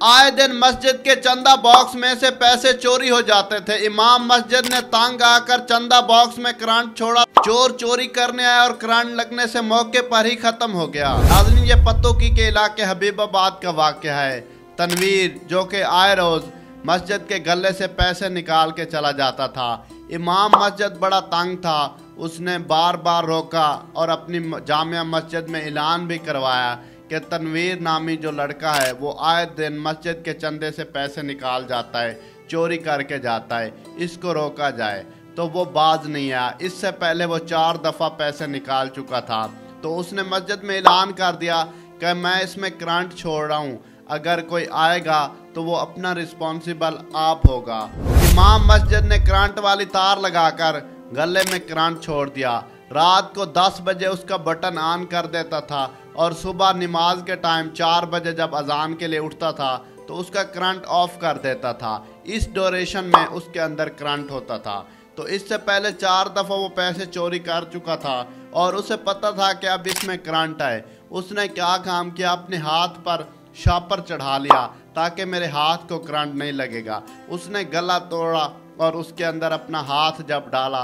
आए दिन मस्जिद के चंदा बॉक्स में से पैसे चोरी हो जाते थे। इमाम मस्जिद ने तंग आकर चंदा बॉक्स में करंट छोड़ा। चोर चोरी करने आया और करंट लगने से मौके पर ही खत्म हो गया। नाज़रीन, ये पत्तोकी के इलाके हबीबाबाद का वाक़या है। तनवीर जो कि आए रोज़ मस्जिद के गले से पैसे निकाल के चला जाता था। इमाम मस्जिद बड़ा तंग था, उसने बार बार रोका और अपनी जामिया मस्जिद में ऐलान भी करवाया कि तनवीर नामी जो लड़का है वो आए दिन मस्जिद के चंदे से पैसे निकाल जाता है, चोरी करके जाता है, इसको रोका जाए। तो वो बाज नहीं आया। इससे पहले वो 4 दफ़ा पैसे निकाल चुका था। तो उसने मस्जिद में ऐलान कर दिया कि मैं इसमें करंट छोड़ रहा हूँ, अगर कोई आएगा तो वो अपना रिस्पॉन्सिबल आप होगा। इमाम मस्जिद ने करंट वाली तार लगाकर गले में करंट छोड़ दिया। रात को 10 बजे उसका बटन ऑन कर देता था और सुबह नमाज के टाइम 4 बजे जब अजान के लिए उठता था तो उसका करंट ऑफ कर देता था। इस ड्यूरेशन में उसके अंदर करंट होता था। तो इससे पहले 4 दफ़ा वो पैसे चोरी कर चुका था और उसे पता था कि अब इसमें करंट है। उसने क्या काम किया, अपने हाथ पर शापर चढ़ा लिया ताकि मेरे हाथ को करंट नहीं लगेगा। उसने गला तोड़ा और उसके अंदर अपना हाथ जब डाला,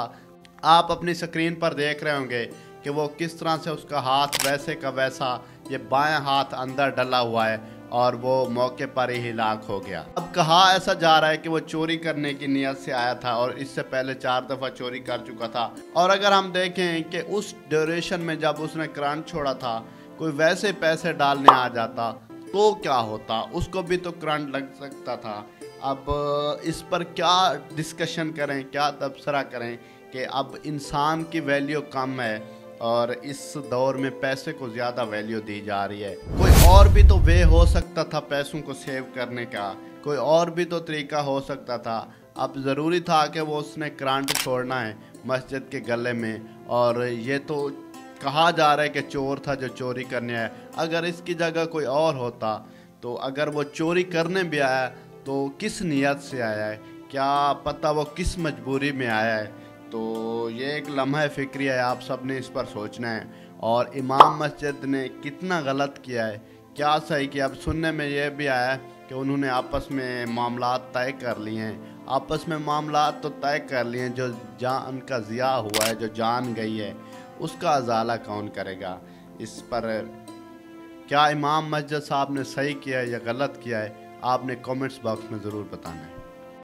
आप अपनी स्क्रीन पर देख रहे होंगे कि वो किस तरह से उसका हाथ वैसे का वैसा ये बायां हाथ अंदर डला हुआ है और वो मौके पर ही हिलाक हो गया। अब कहा ऐसा जा रहा है कि वो चोरी करने की नीयत से आया था और इससे पहले 4 दफ़ा चोरी कर चुका था। और अगर हम देखें कि उस ड्यूरेशन में जब उसने करंट छोड़ा था कोई वैसे पैसे डालने आ जाता तो क्या होता, उसको भी तो करंट लग सकता था। अब इस पर क्या डिस्कशन करें, क्या तबसरा करें कि अब इंसान की वैल्यू कम है और इस दौर में पैसे को ज़्यादा वैल्यू दी जा रही है। कोई और भी तो वे हो सकता था पैसों को सेव करने का, कोई और भी तो तरीका हो सकता था। अब ज़रूरी था कि वो उसने करंट छोड़ना है मस्जिद के गले में। और ये तो कहा जा रहा है कि चोर था जो चोरी करने आया। अगर इसकी जगह कोई और होता तो अगर वो चोरी करने भी आया तो किस नीयत से आया है, क्या पता वो किस मजबूरी में आया है। तो ये एक लम्हा फ़िक्री है, आप सब ने इस पर सोचना है। और इमाम मस्जिद ने कितना गलत किया है, क्या सही किया। अब सुनने में ये भी आया है कि उन्होंने आपस में मामलात तय कर लिए हैं। आपस में मामलात तो तय कर लिए हैं, जो जान का ज़िया हुआ है, जो जान गई है, उसका अजाला कौन करेगा। इस पर क्या इमाम मस्जिद साहब ने सही किया है या गलत किया है, आपने कमेंट्स बॉक्स में ज़रूर बताना है।